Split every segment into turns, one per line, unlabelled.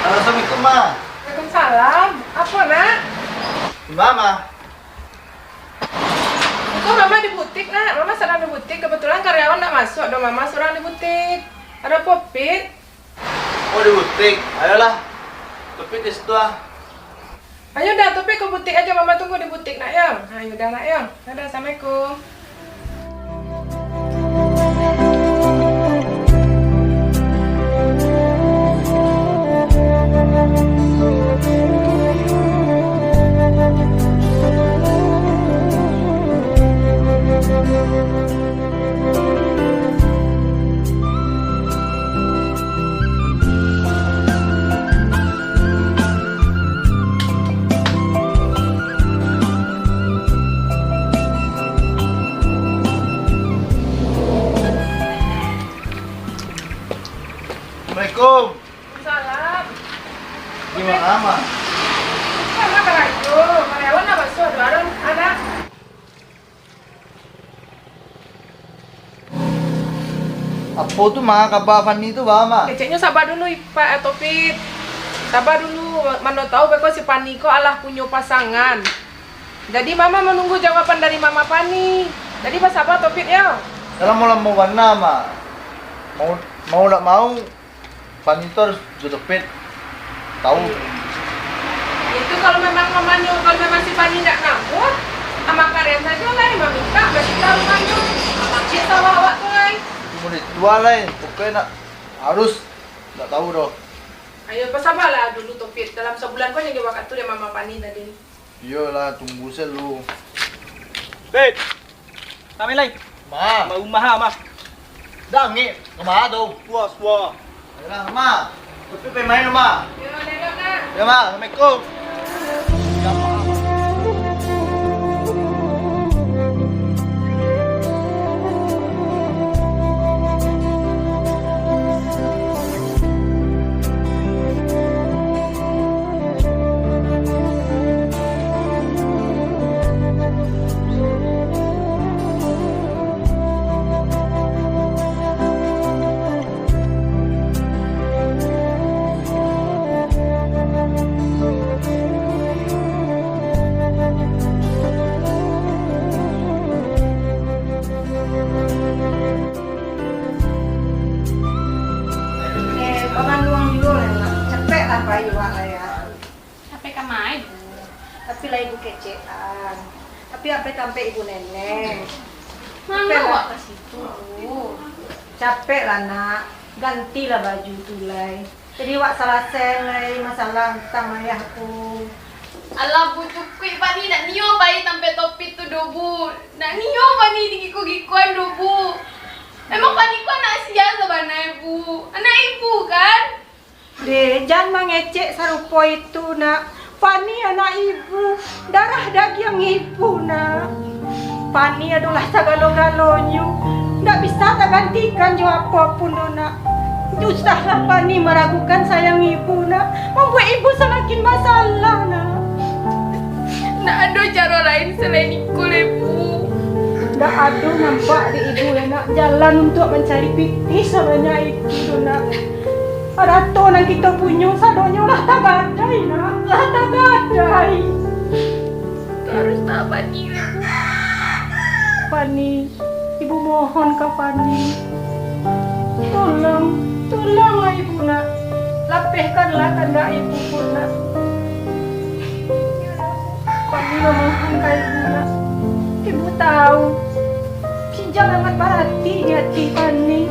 Halo, Assalamualaikum, Ma.
Waalaikumsalam. Apa, Nak?
Mama.
Itu Mama di butik, Nak. Mama sedang di butik. Kebetulan karyawan nggak masuk. Ada Mama seorang di butik. Ada Popit.
Oh, di butik. Ayolah. Tapi di situ ah.
Ayo dah, Topik ke butik aja. Mama tunggu di butik, Nak Yang. Ayo dah, Nak Yang. Dadah, Assalamualaikum.
Assalamualaikum.
Salam.
Gimana, Ma?
Sama kerajo. Karyawan nggak masuk. Ada.
Apa tuh, Ma? Kabar Fanny itu, Ma?
Keceknya sabar dulu, Pak Topit. Sabar dulu. Mana tahu beko si Paniko alah punya pasangan. Jadi Mama menunggu jawaban dari Mama Pani. Jadi pas sabar Topit ya.
Dalam mau warna, Ma. Mau nggak mau, Fanny itu harus jodopet. Tahu?
Itu kalau memang kalau memang si Pani tidak ngambut, sama karyawan saja lah yang minta, masih tahu kan tuh. Dia tahu awak tuh kan.
Mau dijual lah, pokoknya nak harus. Nggak tahu dong.
Ayo pasabarlah dulu Topit. Dalam sebulan kau yang waktu tuh dia Mama Pani tadi.
Iyalah, tunggu saya lu.
Beb, kami lain.
Ma,
Rumah mah.
dangi. Kemana tuh?
Puas, puas.
Ayolah, Ma. Tapi pemain, Ma.
Yo, nengok nak.
Ya, Ma. Assalamualaikum.
Makan luang dulu lah, Nak. Capek lah Pak Iwa lah ya.
Capek kan main.
Tapi lah ibu kecean. Tapi apa sampai ibu nenek.
Mana wak ke situ?
Capek lah Nak. Gantilah baju tulai. Jadi wak salah selai masalah tentang ayahku.
Alah bujuk Pak ni nak nio bayi sampai topi tu dobu. Nak nio Pak ni digiku-gikuan dobu. Emang Pak ni ku anak sia sebenarnya ibu. Anak ibu kan?
Deh, jangan mengecek sarupo itu Nak. Pani anak ibu, darah daging ibu Nak. Pani adalah segala-galanya. Nggak bisa tak gantikan jawab apapun Nak. Justahlah Pani meragukan sayang ibu Nak. Membuat ibu semakin masalah Nak.
Nak ada cara lain selain ikut ibu.
Nggak ada nampak di ibu ya Nak. Jalan untuk mencari pikir sebenarnya itu Nak. Ada to yang kita punya sadonya lah tak gadai Nak. Lah tak gadai.
Terus tak Pak ni ibu.
Pani, ibu mohon ke Pani. Tolonglah ibu Nak. Lapihkanlah tanda ibu pun Nak. Pani memohon ke ibu Nak. Ibu tahu, Kijang amat berhati di hati Pani.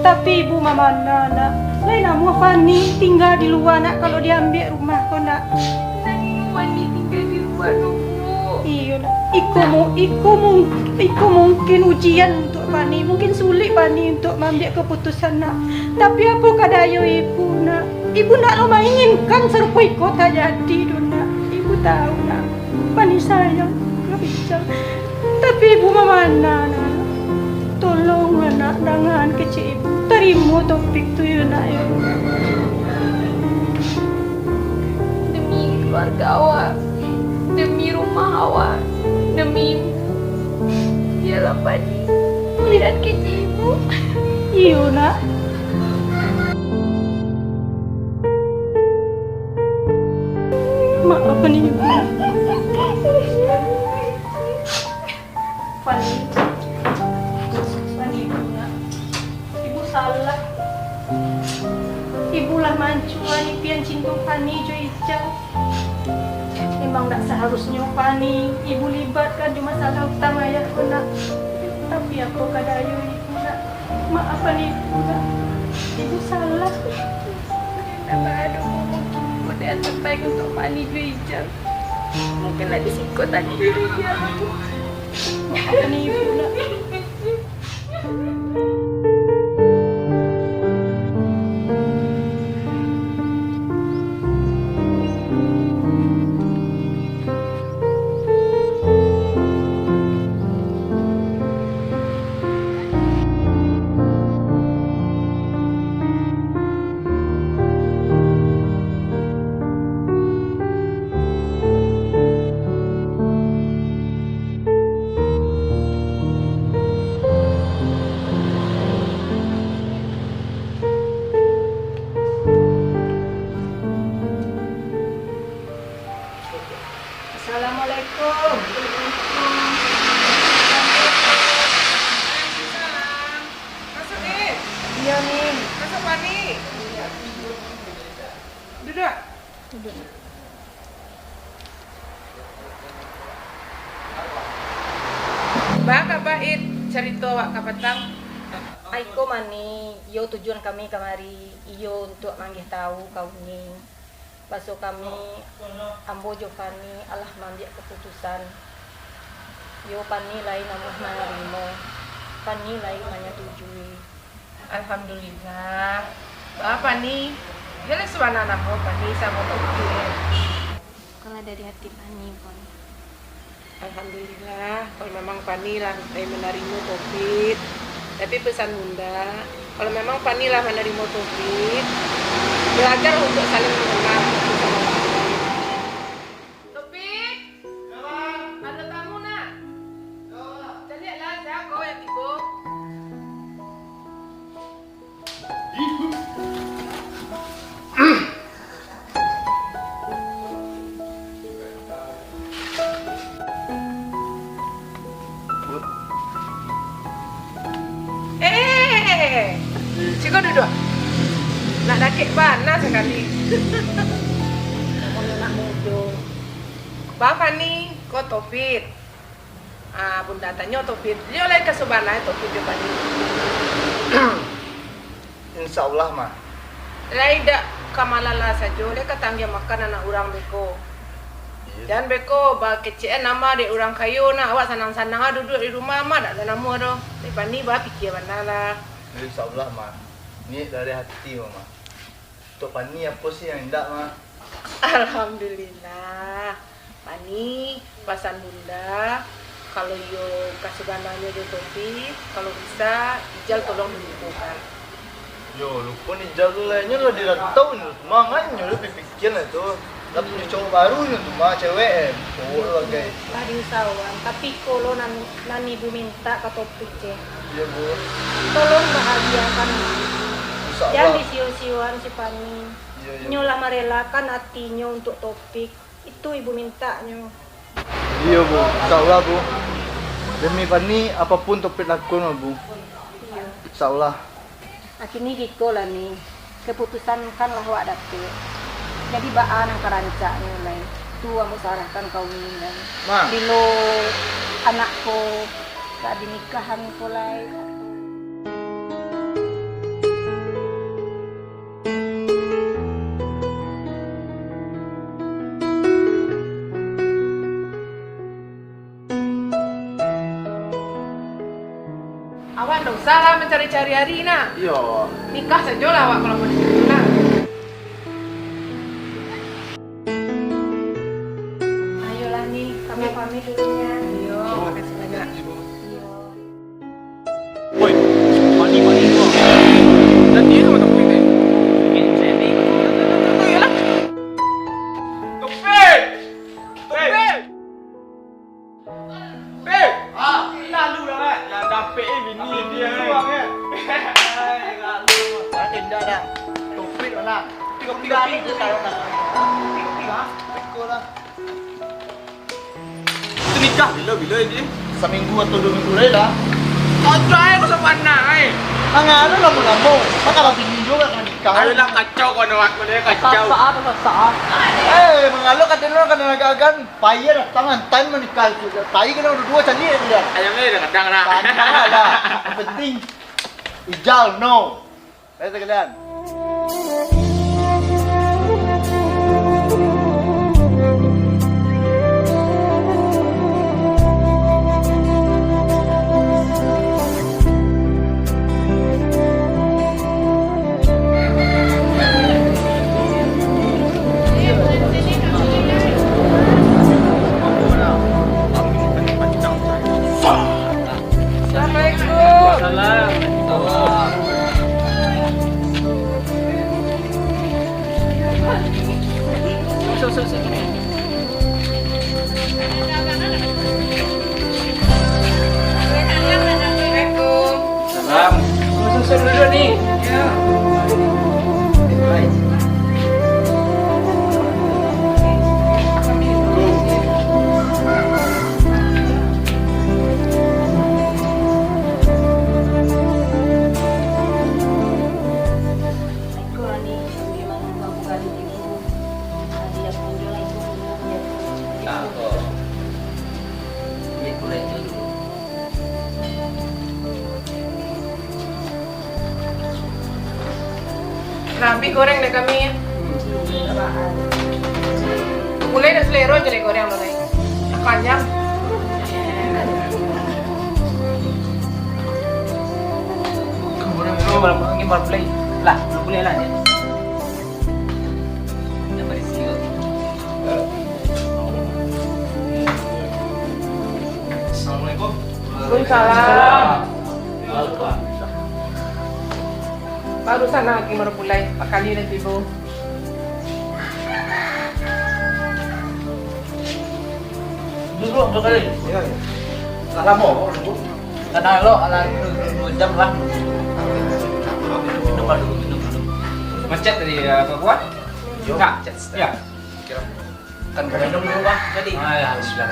Tapi ibu mana Nak. Lain nama Pani tinggal di luar Nak kalau diambil rumah kau Nak.
Pak ni tinggal di luar dobu.
Iya Nak. Iku mungkin ujian untuk Pani. Mungkin sulit Pani untuk mengambil keputusan Nak. Tapi apa kadaya ibu Nak. Ibu nak lo menginginkan serupa ikut jadi tu Nak. Ibu tahu Nak. Pani sayang. Gak bisa. Tapi ibu mana Nak. Tolong Nak dengan kecil ibu. Terima topik tu ya Nak ya.
Demi keluarga awak, demi rumah awak, demi ibu. Biarlah Pak ni lihat kecil ibu.
Iya Nak. Maafkan ibu. Fani, Fani ibu nak. Ibu salah. Ibulah mancuan impian cinta Fani jo Ijal. Memang tak seharusnya Fani ibu libatkan di masalah hutang ayahku nak. Tapi aku kadayu ibu nak. Maafkan ibu nak. Ibu salah. Apa ada mungkin yang terbaik untuk Fani jo Ijal. Mungkin lagi sikut tadi. Maafkan ibu nak. Assalamualaikum.
Masuk nih.
Iya nih.
Masuk Fani. Duduk. Baka bait cerita wak kapatang.
Aiko mani, iyo tujuan kami kemari, iyo untuk manggih tahu kau ni. Pasu kami ambo jo Fani Allah mambiak keputusan. Yo Fani lain namuh menerima. Fani lain menyetujui.
Alhamdulillah. Apa nih? Jelas mana anak kau Fani sama Topit.
Kalau dari hati Fani pun.
Alhamdulillah. Kalau memang Fani lah menerima Topit. Tapi pesan bunda, kalau memang Fani lah menerima Topit, belajar untuk saling mengenal satu sama lain. Topik, ada tamu nak? Jadi lihatlah saya kau yang tiba. Cikgu duduk. Nak dakik panas sekali.
Kamu nak mudo.
Bapak nih, kok Topit? Bunda tanya Topit. Dia oleh kesubanai Topit juga nih.
Insya Allah mah.
Lai dak kamalala saja. Dia katanggia makan anak orang beko. Dan beko ba kecil nama de orang kayu na awak sanang-sanang duduk di rumah mah dak ada nama doh. Lepas ni ba fikir bandala.
Insya Allah mah. Ini dari hati mama. Untuk Fani apa sih yang tidak mah?
Alhamdulillah. Fani, pasan bunda. Kalau yo kasih bananya di Topit, kalau bisa Ijal tolong dilupakan.
Yo, lupa nih jalannya lo di rantau nih, mangannya lo pikir itu. Tapi punya cowok baru nih tuh mah cewek, cowok lo guys.
Tadi usahawan, tapi kalau nani ibu minta ke Topik je.
Iya bu.
Tolong bahagiakan.
Insya
Jangan
Allah.
disiu-siuan si Fani.
Iya, iya.
Nyolah merelakan hatinya untuk Topik. Itu ibu mintanya.
Iya bu, insya Allah bu. Demi Fani apapun Topik lakukan mah bu.
Iya.
Insya Allah.
Akhirnya gitu lah nih. Keputusan kan lah wak dapet. Jadi baan yang kerancaknya lain. Itu aku sarahkan kau ini lain.
Ma.
Bilo anakku gak dinikahan mulai.
Awak ndak usah lah mencari-cari hari nak.
Iya.
Nikah saja lah awak kalau mau nikah nak.
Ayolah nih, kami pamit dulunya.
Yo, makasih banyak.
Iya.
Woi, mani gua. Dan dia sama Topik nih. Bikin setting.
Iyalah.
Topik! Topik! Topik! Lalu dah kan? Yang dapet bini dia kan? Hai, lalu.
Tidak ada. Topik mana?
Tiga-tiga
Itu tahu nak. Teko lah.
Itu nikah bila ini?
Seminggu atau 2 minggu lah.
Kacau aku sama anak
Ano lang mo na mo. Baka tingin juga kan nikah.
Ayo lah kacau kau nak dia kacau.
Mangalo ka din ka nagagan. Payar at tangan time manikal. Tayo ka na dua cali dia.
Ayam ni dah kadang nak.
Tanda lah. Ang penting ijal no. Baik kalian.
Susun dulu nih. Ya.
Rapi goreng deh kami. Mulai dari selero aja deh goreng mulai. Panjang.
Kemudian dulu malam ini mau play. Lah, belum boleh lah ya. Assalamualaikum.
Waalaikumsalam. Barusan lagi baru mulai, Pak kali dan Ibu.
Dulu untuk kali. Iya. Tak lama kok. Karena lo ala 2 jam lah. Minum dulu. Macet tadi apa buat? Enggak, macet. Ya. Kira. Kan minum dulu Pak. Jadi. Ah ya, sudah.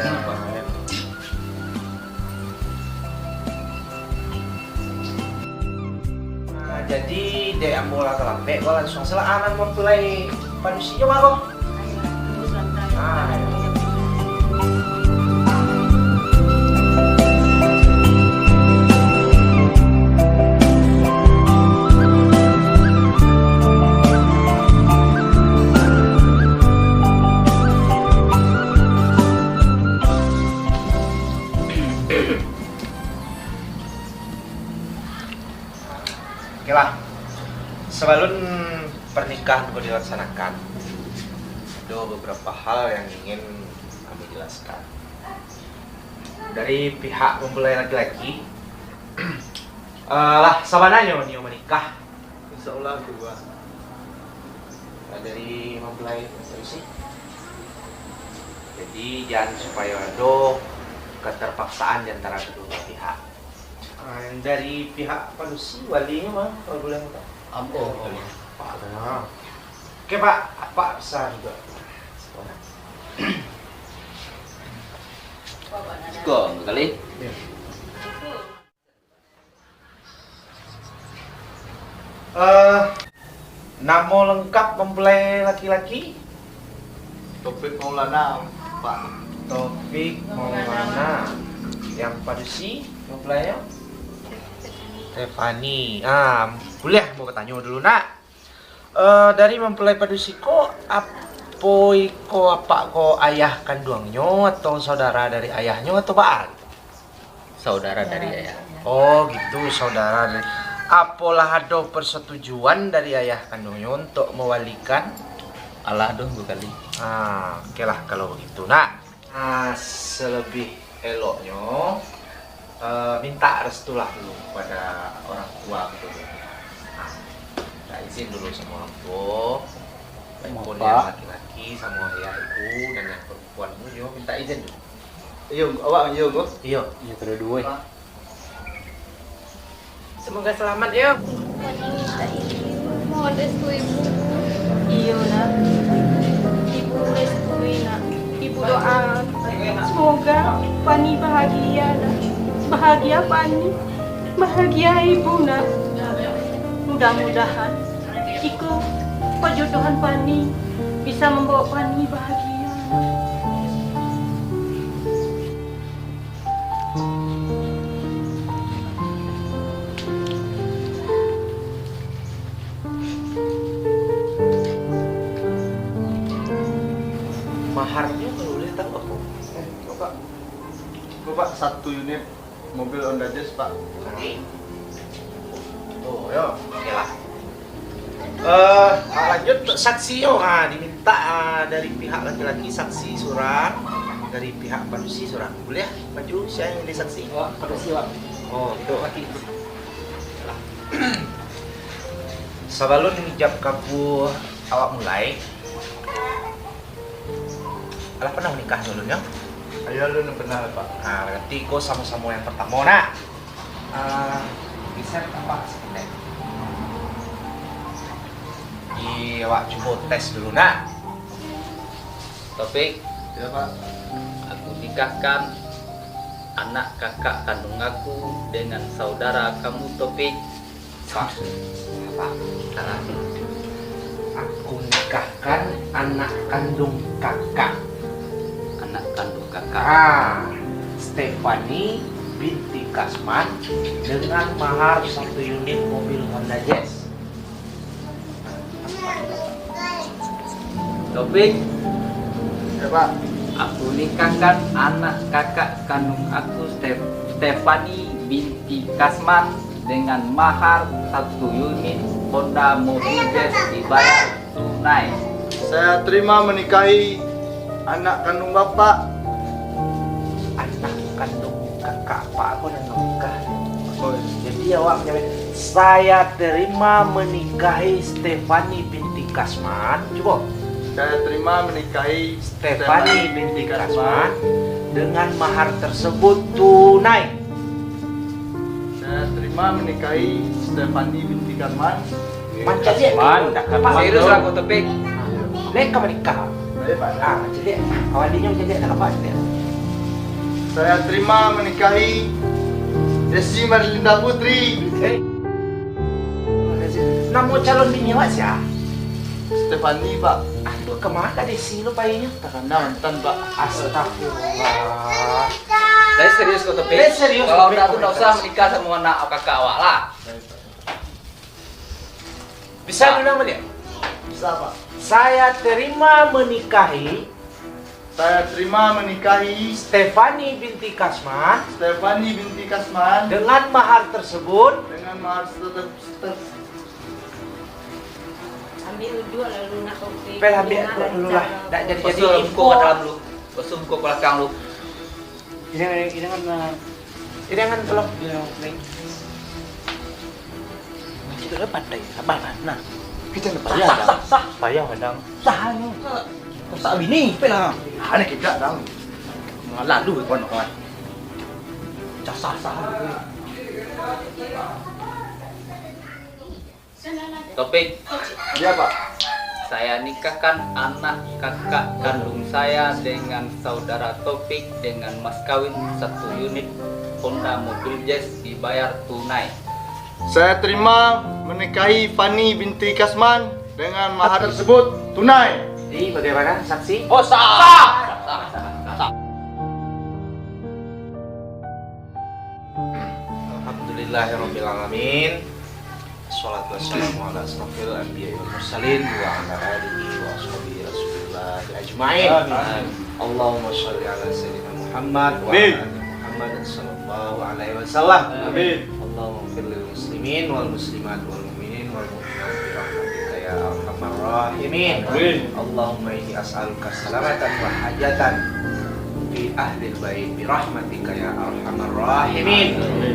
Jadi dia ambil lambe, kau langsung salah anak mempelai manusia mah kok. Oke lah, sebelum pernikahan kau dilaksanakan, ada beberapa hal yang ingin kami jelaskan. Dari pihak mempelai laki-laki, lah sabananya nio menikah.
Insyaallah gua.
Dari mempelai sih. Jadi jangan supaya ada keterpaksaan di antara kedua pihak. Dari pihak panusi walinya mah kalau boleh minta.
Ambo.
Pak. Oke Pak, Pak bisa juga.
Kok kali?
Nama lengkap mempelai laki-laki?
Topik Maulana, Pak.
Taufik Maulana. Yang padusi mempelainya? Stefani. Boleh mau bertanya dulu nak. Dari mempelai padusi ko apa ko ayah kandungnya atau saudara dari ayahnya atau baal?
Saudara dari ayah.
Oh gitu, saudara dari. Apalah ada persetujuan dari ayah kandungnya untuk mewalikan?
Allah dong kali.
Oke lah kalau begitu nak. Selebih eloknya minta restu lah dulu pada orang tua gitu. Minta izin dulu sama orang tua, baik yang laki-laki sama ayah ibu dan yang perempuan itu minta izin dulu.
Iyo, awak iyo gua.
Iya.
Iya kedua.
Semoga selamat ya.
Mohon restu ibu.
Iya nak. Ibu restui nak. Ibu Fani bahagia nak. Bahagia Fani, bahagia ibu nak. Mudah-mudahan Iko perjodohan Fani bisa membawa Fani bahagia.
Maharnya kalau boleh tahu aku.
Pak 1 unit mobil Honda Jazz Pak.
Oh ya, oke lah. Lanjut untuk saksi diminta dari pihak laki-laki saksi surang, dari pihak padusi surang. Boleh ya? Maju saya yang jadi saksi.
Oh, padusi, Pak.
Oh, itu laki itu. Sebelum menjawab kapu awak mulai. Alah pernah menikah dulunya?
Ayah lu benar Pak.
Nah, berarti kau sama-sama yang pertama nak. Bisa apa sebenarnya? Awak coba tes dulu nak.
Topik,
Ya Pak.
aku nikahkan anak kakak kandung aku dengan saudara kamu, Topik.
Pak, apa? Salah. Aku nikahkan anak kandung kakak.
Anak kandung kakak.
Stefani binti Kasman dengan mahar 1 unit mobil Honda Jazz.
Topik,
Ya Pak.
aku nikahkan anak kakak kandung aku, Stefani binti Kasman dengan mahar 1 unit Honda mobil Jazz dibayar tunai.
Saya terima menikahi anak kandung Bapak.
Anak kandung kakak Pak aku dan nikah.
Oh,
Jadi awak jawab, saya terima menikahi Stefani binti Kasman. Coba.
saya terima menikahi
Stefani binti Kasman dengan mahar tersebut tunai.
Saya terima menikahi Stefani binti Kasman.
Macam dia
Man,
Pak.
serius lah aku, Topik.
Lek kamu nikah.
Baik Pak.
Macam dia. Awalnya macam dia tak apa dia.
Saya terima menikahi Desi Marlinda Putri.
Nama calon bini awak siapa?
Stefani Pak.
Aduh, kemana desi lu bayinya?
Karena mantan Pak.
Astagfirullah.
Saya serius kok, Topik.
Saya serius,
Kalau
Topik.
udah aku nggak usah menikah sama anak kakak awak lah.
Bisa bilang dia?
Bisa Pak.
Saya terima menikahi
Saya terima menikahi
Stefani binti Kasman
Stefani binti Kasman
dengan mahar tersebut.
dengan mahar
Ambil duduk lalu nak Topik.
Pel ambil dulu lah. Tak jadi
Kosum
info.
kok ke dalam lu. Kosum kok ke belakang lu.
Ini kan kalau dia naik.
Kita dapat pandai, sabar kan? Nah, kita dapat
Sah,
ya,
sah, sah. Payah madang.
sah ni. Sah bini, pela.
Ada kita dong.
Lalu kawan-kawan. Sah sah.
Topik,
Ya Pak.
saya nikahkan anak kakak kandung saya dengan saudara Topik dengan mas kawin 1 unit Honda mobil Jazz dibayar tunai.
Saya terima menikahi Fani binti Kasman dengan mahar tersebut tunai.
Jadi bagaimana saksi?
Oh sah.
Alhamdulillahirrabbilalamin. Assalatu wassalamu ala asrofil anbiya wal mursalin wa ala alihi wa ashabihi rasulillah ajma'in. Allahumma sholli ala sayyidina Muhammad wa ala ali Muhammad sallallahu alaihi wasallam.
Amin.
Allahumma ighfir lil muslimin wal muslimat wal mu'minin wal mu'minat bi rahmatika ya arhamar rahimin.
Amin.
Allahumma inni as'aluka salamatan wa hajatan fi ahli bait bi rahmatika ya arhamar rahimin.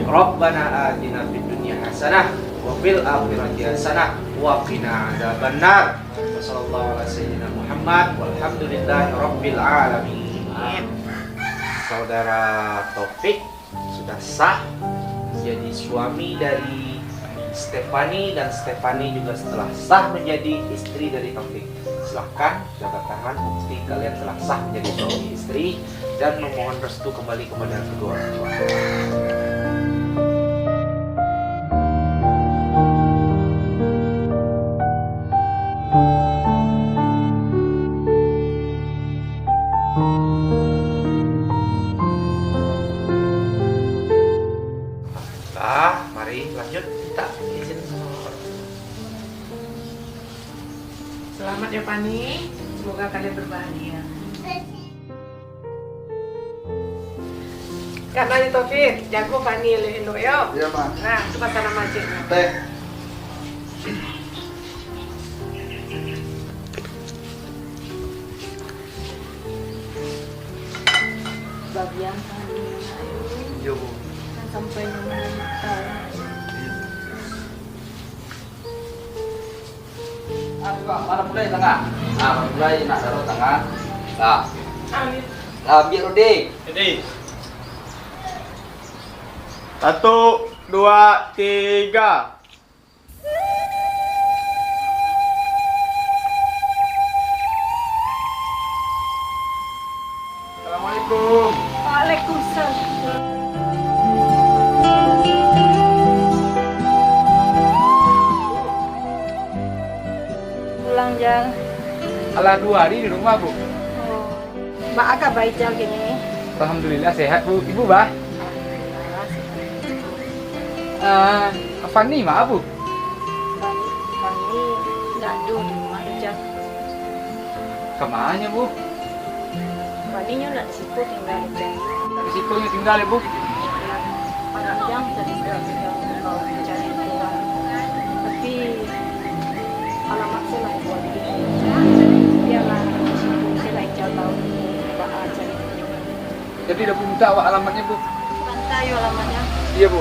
Rabbana atina fid dunya hasanah wa fil akhirati hasanah wa qina adzabannar. Wa sallallahu ala sayyidina Muhammad walhamdulillahi rabbil alamin. Saudara Taufik sudah sah jadi suami dari Stefani dan Stefani juga setelah sah menjadi istri dari Taufik. Silahkan jabat tangan bukti kalian telah sah menjadi suami istri. dan memohon restu kembali kepada kedua orang tua. Mari lanjut kita izin sama orang tua.
Selamat ya Pani, semoga kalian berbahagia. Kak Nani Taufik, jago Pani elok ya.
Iya, Ma.
Nah, itu pasal nama ciknya.
Teh.
Bagian Pani,
Yo, Bu.
kan sampai minta.
Mana mulai tengah? Nah, mulai nak taruh tengah. Nah,
Amin.
biar Rudi.
Jadi 1, 2, 3. Assalamualaikum.
Waalaikumsalam. Pulang Jal.
Alah 2 hari di rumah Bu.
Oh. Mbak Aka baik Jal gini.
Alhamdulillah sehat Bu. Ibu bah? Fanny mah Bu?
Kami nggak ada di rumah Jal.
Kemana Bu?
Fanny-nya nggak di situ tinggal Jal.
Risikonya tinggal ya Bu.
Panjang tadi tinggal mau mencari pulang. Tapi alamat saya lain buat dia. Dia lah di situ saya lain Jal tahu Mbak Aka.
Jadi udah minta awak alamatnya Bu.
Pantai alamatnya.
Iya Bu.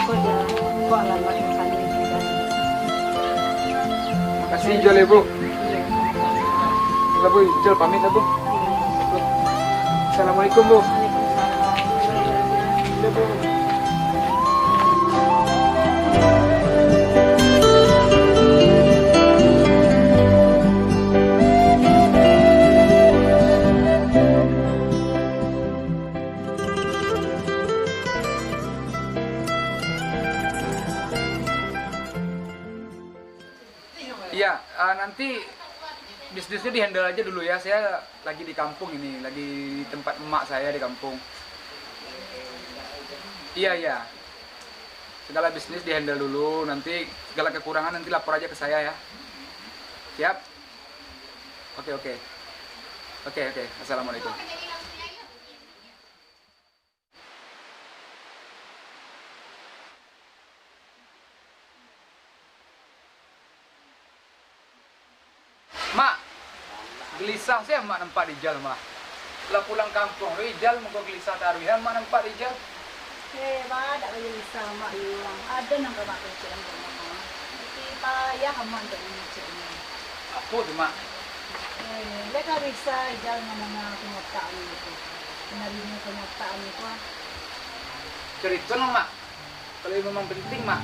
Kok Jal? Kok alamatnya Fanny juga?
Makasih Jol ya Bu. Udah Bu, Jol pamit lah Bu. Assalamualaikum Bu. Iya Bu. Iya, nanti bisnisnya dihandle aja dulu ya. Saya lagi di kampung ini, lagi di tempat emak saya di kampung. Iya, iya. Segala bisnis dihandle dulu, nanti segala kekurangan nanti lapor aja ke saya ya. Siap? Oke, oke. Oke, oke. Assalamualaikum. Mak, gelisah saya mak nampak Rijal mah. Setelah pulang kampung, Rijal mau gelisah taruh ya mak nampak Rijal.
Mak, tak boleh risau mak hilang. Ada nang mak kerja yang mama. Tapi payah mak untuk mencari.
Apa tuh mak?
Mereka bisa jalan mana kenyataan itu. Menerima kenyataan itu.
Cerita lah mak. Kalau memang penting mak.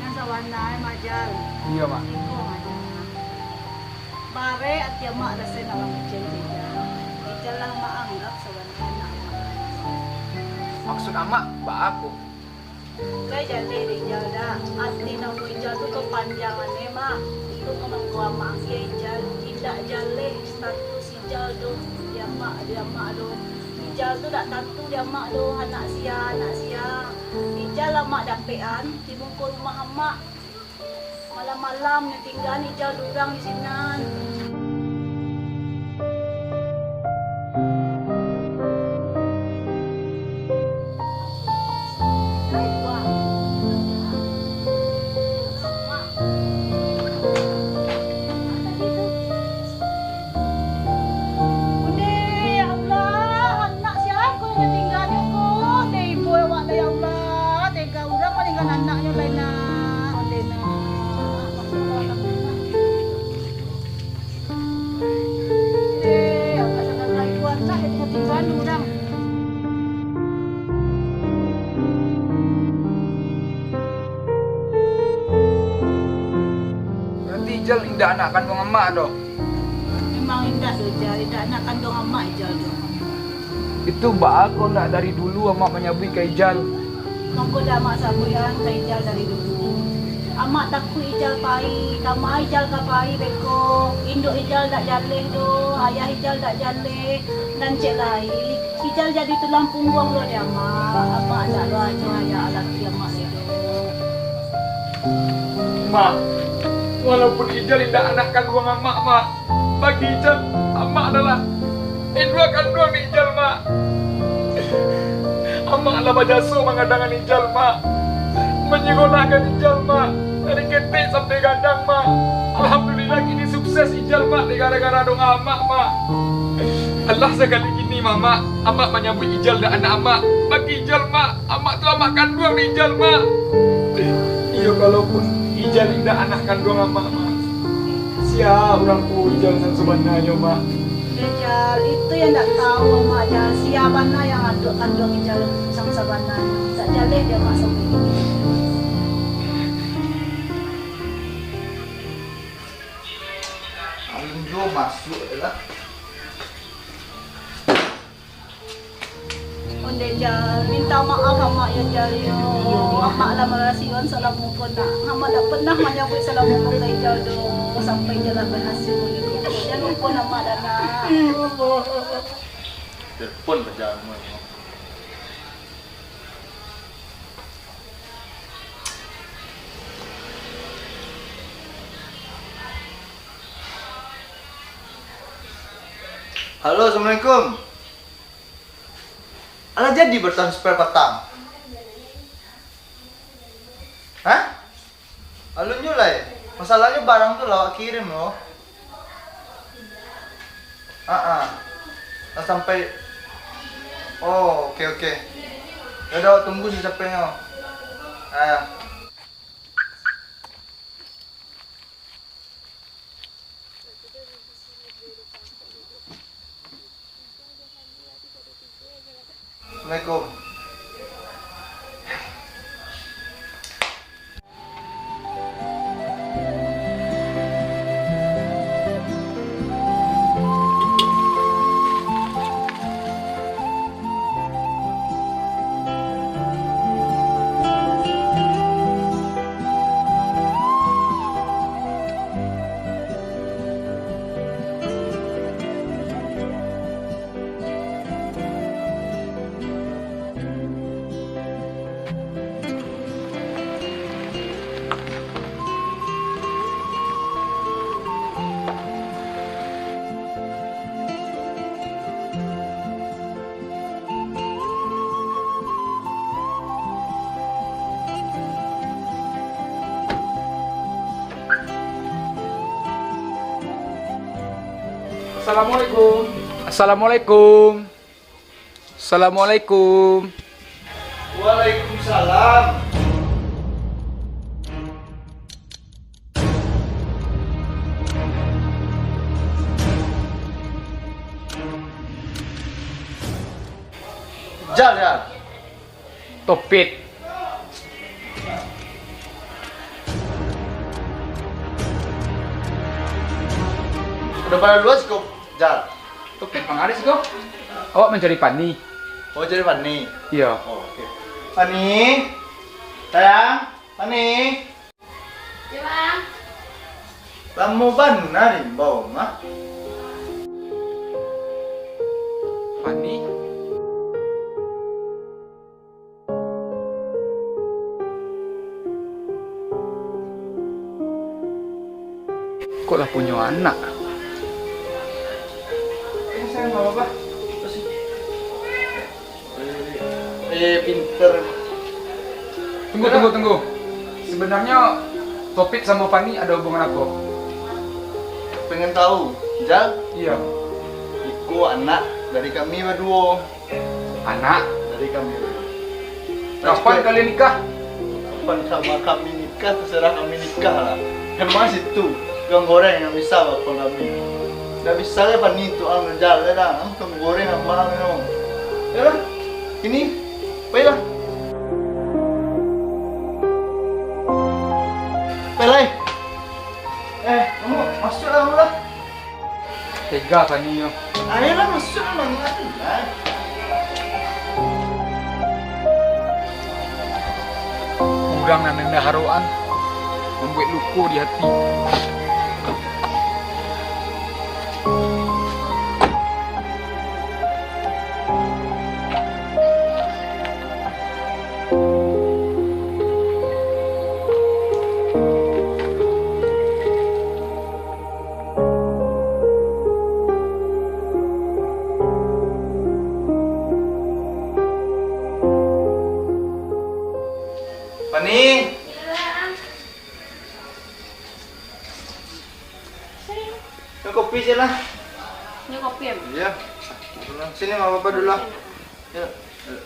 Yang sawana majal.
Iya mak.
Itu majal. Bare at ya mak rasa dalam macam dia. Ijal lang maanggap sawana na.
Maksud amak, mbak aku.
Kaya jadi rijal dah. At ninaw mo ijal tu kepanjangan mak. Itu kemangkuan mak siya ijal. Tidak jale status ijal do. Dia mak do. Ijal tu tak tentu dia mak do. Anak siya. Ijal lah mak dampean. Di bungkul rumah mak. Malam-malam tinggal ijal durang di sinan. Anaknya lain na, onde na,
Ijal indah anak kandung emak dong.
Memang indah tuh Ijal, indah anak kandung emak Ijal tuh.
Itu mbak aku ndak dari dulu emak menyabui ke Ijal.
Monggo dah mak sabuyan ke Ijal dari dulu. Amak takut Ijal pai, kama Ijal ka pai beko. Induk Ijal dak jaleh do, ayah Ijal dak jaleh dan cek lai. Ijal jadi tulang punggung lo dia mak. Amak dak lo aja ayah laki amak ni do.
Mak, walaupun Ijal indah anak kandung emak, mak, bagi Ijal emak adalah indua kandung Ijal, mak. Emak lah bajaso mengadangan Ijal, mak. Menyekolahkan Ijal, mak. Dari ketik sampai gadang, mak. Alhamdulillah kini sukses Ijal, mak. Gara-gara doa emak, mak. Allah sekali gini, mak. Emak menyambut Ijal dan anak emak. Bagi Ijal, mak. Emak tu emak kandung Ijal, mak. Iya, kalaupun Ijal indah anak kandung emak, mak. Siapa orang tua Ijal san sebenarnya, mak.
Ijal itu yang tak tahu mak Ijal siapa yang aduk kandung Ijal sang sabana. Tak jaleh dia mak sampai ini.
Alunjo masuk lah.
Onde Ijal minta maaf mak ya Ijal yo. Mak lah merasikan salah mukon nak. Mak tak pernah menyambut salah mukon ke Ijal do sampai Ijal berhasil ni. Jangan lupa nama dana.
Telepon berjalan. Halo, assalamualaikum. Ala jadi bertransfer petang. Hah? Alun nyulai. Masalahnya barang tuh lawak kirim loh. Sampai. Oh, oke. Ya udah tunggu sih sampainya. Assalamualaikum.
Assalamualaikum. Assalamualaikum. Assalamualaikum.
Waalaikumsalam. Jal.
Topit.
Udah pada luas kok, Jal.
Topit Pangaris kok. Awak mencari Pani.
Oh, jadi Pani.
Iya.
Oh, oke. Pani. Sayang, Pani.
Ya bang.
Kamu benar Imbau, mah?
Pani. Kok lah punya anak?
Sayang, nggak apa-apa. Pinter.
Tunggu. Sebenarnya Topit sama Pani ada hubungan apa?
Pengen tahu, Jal?
Iya.
Iku anak dari kami berdua.
Anak?
Dari kami berdua.
Kapan kalian nikah?
Kapan sama kami nikah, terserah kami nikah lah. Emang situ, tukang goreng yang bisa bapak kami. Gak bisa ya Pani itu Jal, ya dah. Tukang goreng apa no? Ya lah, ini, baiklah. Pelai.
Enggak, Fani.
Ayolah masuk mangan lah.
Kurang nanda haruan. Membuat luka di hati.
Fani, ini kopi sih lah.
Ini kopi ya?
Iya. Sini sama Bapak dulu. Yuk.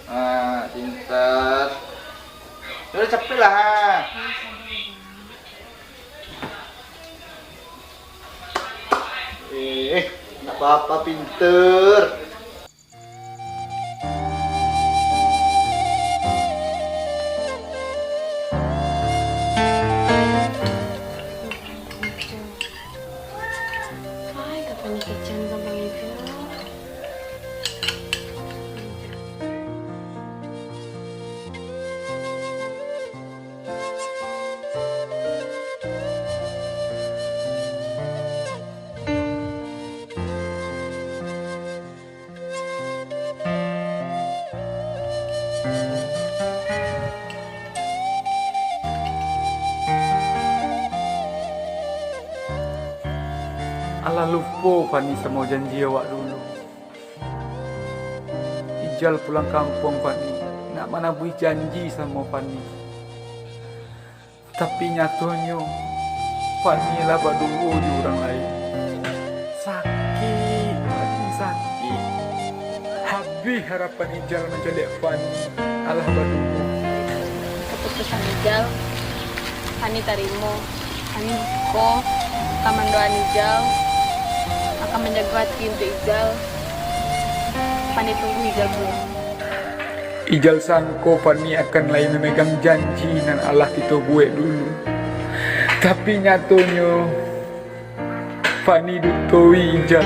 Ah, pintar. Udah capek lah. Nggak apa-apa, pinter.
Ay, kapan kecil sama itu?
Alah lupa Fani sama janji awak dulu. Ijal pulang kampung Fani. Nak mana bui janji sama Fani. Tapi nyatanya Fani lah berdua di orang lain. Sakit, Fani sakit. Habis harapan Ijal menjadi Fani. Alah berdua.
Keputusan Ijal, Fani tarimo. Fani buko, taman doa Ijal. Akan menjaga hati untuk Ijal. Fani tunggu Ijal pulang.
Ijal sangko Fani akan lain memegang janji dan Allah kita buat dulu. Tapi nyatanya Fani dutoi Ijal.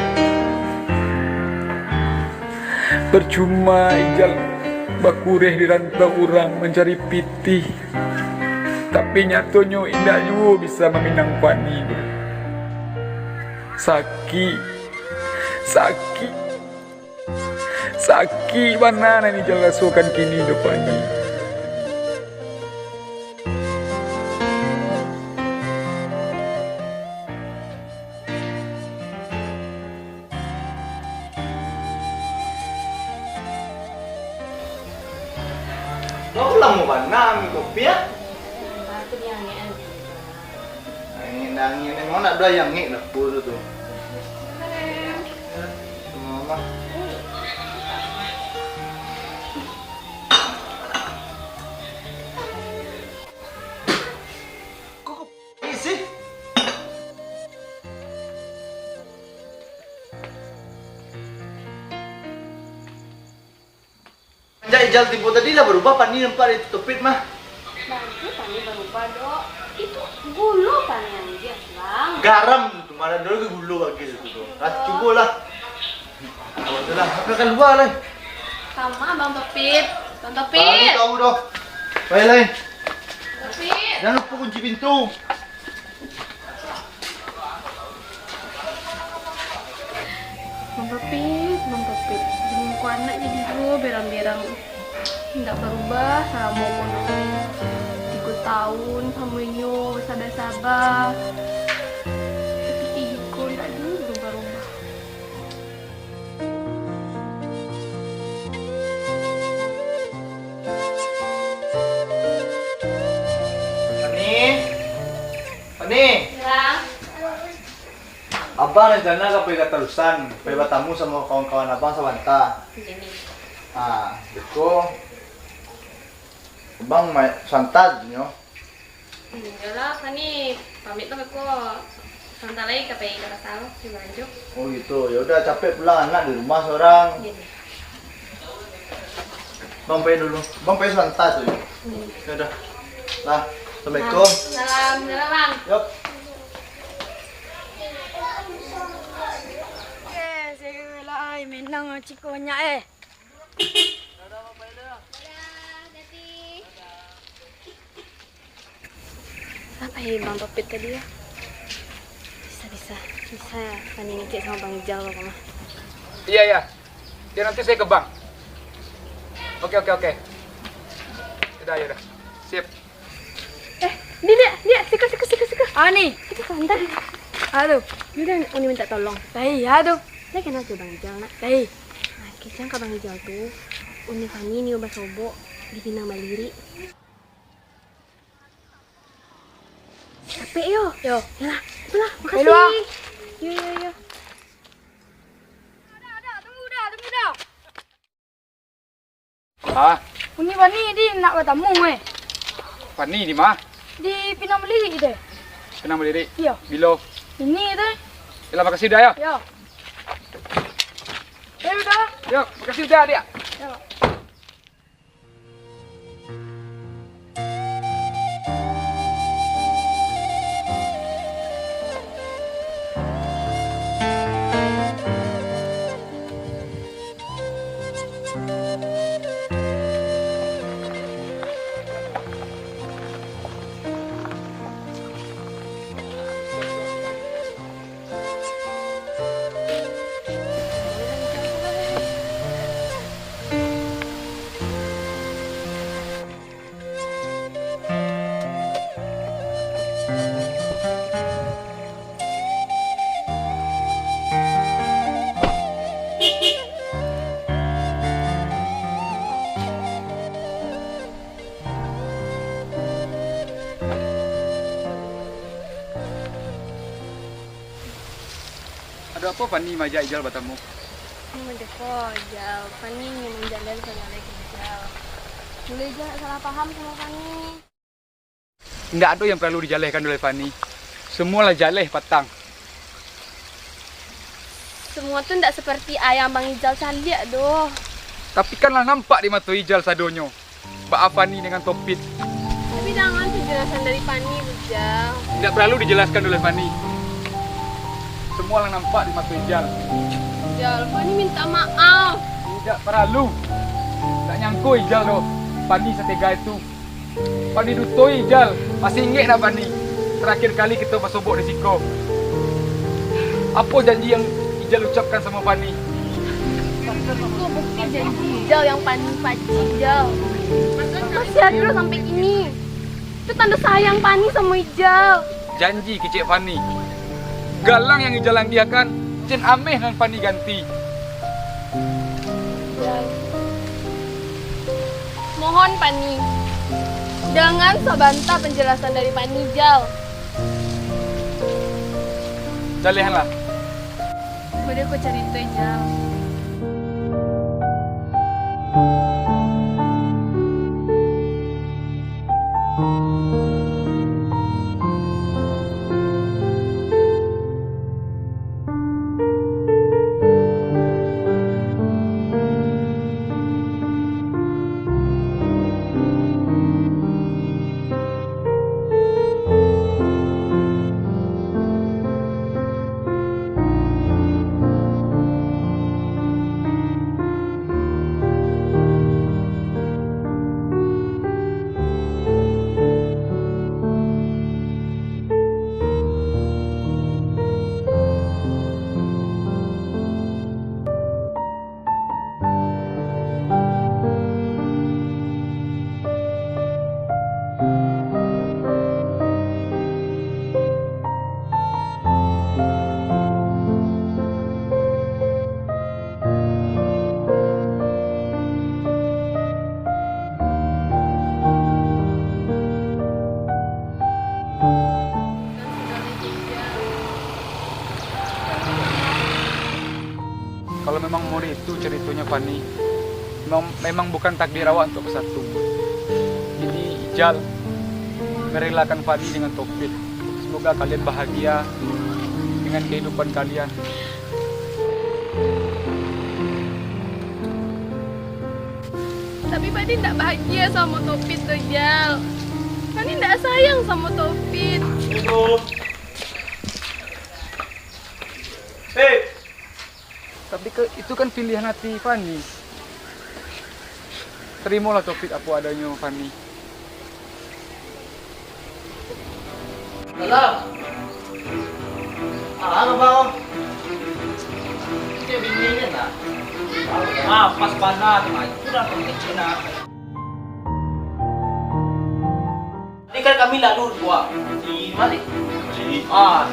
Percuma Ijal bakureh di rantau orang mencari pitih. Tapi nyatanya indah juga bisa meminang Fani. Sakit mana ini jalan rasukan kini depannya.
Kau ulang mau mana ambil kopi ya?
Itu dia angin.
Angin emang nak ada yang ngik dapur tu. Mama. Kok sih? Ijal tiba tadi lah berubah Pani nampak itu topit mah.
Nanti Fani berubah dok. Itu gula Fani yang dia selang.
Garam tu mana dulu ke gula bagi itu tu. Cuba lah. Awak lah, apa kan luar lah.
Sama Bang Topit. Bang
Pani
Topit.
tahu dah. Baiklah.
Topit.
Jangan lupa kunci pintu.
Bang Topit. Dengan ku anak jadi dua berang-berang. Tidak berubah sama mono. 3 tahun sama nyo sabar-sabar. Tapi iko tidak dulu berubah-ubah.
Pani.
Ya.
Abang rencana ke pergi Katalusan, pergi bertamu sama kawan-kawan abang Sabanta.
Ini.
Ah, itu abang santai nyo.
Yalah, Fani pamit tuh aku. Sebentar lagi ke PI Kasal di Banjuk.
Oh gitu, ya udah capek pulang anak di rumah seorang.
Gini.
Bang pergi dulu, bang pergi santai tuh. Ya udah, lah, assalamualaikum.
Salam, jalan Bang.
Yup.
Ay, menang cikonya
Sampai Bang Topit tadi ya. Bisa Pani ngecek sama Bang Ijal loh, Mama.
Iya. Ya nanti saya ke bank. Oke. Yaudah. Sip.
Dia, sika.
Ah nih,
Kita santai.
aduh,
Yaudah, Uni minta tolong.
aduh.
Saya kenal tuh Bang Ijal, nak. Nah, kecang ke Bang Ijal tuh, Uni Fani nih obat sobo di Pinang Maliri. Capek yo. Yalah, makasih.
Ayo, ah.
Yo.
Tunggu dah.
Ah,
Uni Bani di nak bertamu
Fani di mana?
di Pinang Meliri gitu.
Senang berdiri.
Iya.
Bilo.
Ini itu.
Yalah, makasih dah ya.
Ya. Udah.
Yuk, makasih dah dia.
Ya.
Ada apa Fani majak Ijal bertemu?
Ini depo, Jal. Fani ingin jalan sama lagi Jal. Boleh Jal salah paham sama Fani.
Tidak ada yang perlu dijalehkan oleh Fani. Semualah jaleh patang.
Semua tuh ndak seperti ayam Bang Ijal caliak doh.
Tapi kanlah nampak di mata Ijal sadonyo. Mbak Fani dengan Topit.
Tapi jangan penjelasan dari Fani, Jal.
Tidak perlu dijelaskan oleh Fani. Semualah nampak di mata Ijal.
Jal, Fani minta maaf.
Tidak perlu. Tak nyangku Ijal doh. Fani setega itu. Fani dutoi Ijal. Masih ingat nak Fani? Terakhir kali kita bersobok di Siko. Apa janji yang Ijal ucapkan sama Fani?
Itu bukti janji Ijal yang Fani paci, Jal. Masih ada loh sampai kini. Itu tanda sayang Fani sama Ijal.
Janji kecik Fani. Galang yang Ijal hadiahkan, Cen ameh yang Fani ganti.
Jal. Mohon Fani, jangan sabantah penjelasan dari Fani, Jal.
Jalehanlah.
Boleh aku cerita, Jal.
Kalau memang Mori itu ceritanya Fani, memang bukan takdir awak untuk bersatu. Jadi Ijal merelakan Fani dengan Topit. Semoga kalian bahagia dengan kehidupan kalian.
Tapi Fani tidak bahagia sama Topit tuh, Jal. Fani tidak sayang sama Topit.
Hei,
Tapi itu kan pilihan hati Fanny. Terimalah Topik apa adanya Fanny.
Dalam. Ano ba ako? Hindi, binigyan na.
Pas banget, itu udah kecil nak. Ini kan kami lalu dua di mana?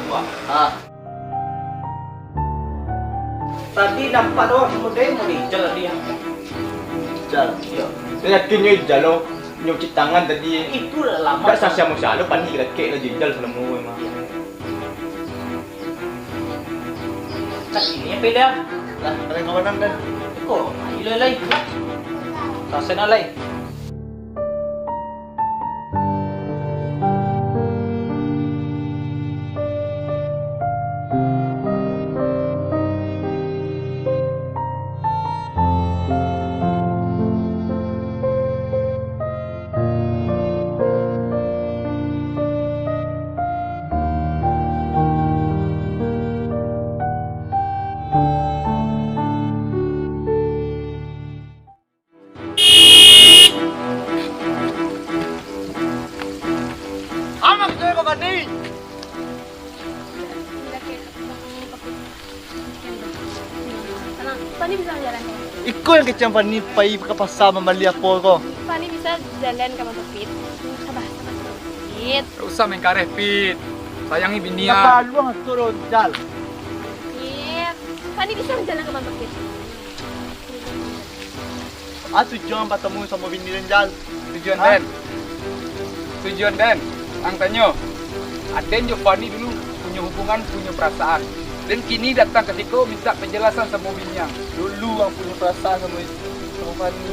Dua. Tadi nampak doang kemudian mau jalan dia.
Jalan.
Iya.
Saya yakin nyo jalo nyuci tangan tadi.
Itu udah lama.
Enggak sasya mo siya, pani kita kek na jindal sa mo emang.
Nah, ini yang beda.
Lah, kalian kawanan kan?
Kok, ilalay. Tasa na lay.
Amak ko yung kapatid!
Tenang, Fanny bisa jalan ya?
Ikaw yung kitsang panipay kapasama mali ako ko.
Fanny bisa jalan ke Topit. Sabar, sabar, Topit.
Gak usah main karet, Pit. Sayangi binian.
Napalo ang turun, Jal.
Iya, Fanny bisa jalan ke Topit.
Tujuan patemu sama biniran, Jal.
Tujuan
Hah?
Den. Tujuan Den. Ang tanyo. Aden jo Fanny dulu punya hubungan, punya perasaan. Dan kini datang ketika minta penjelasan sama binian.
Dulu ang punya perasaan sama Fanny.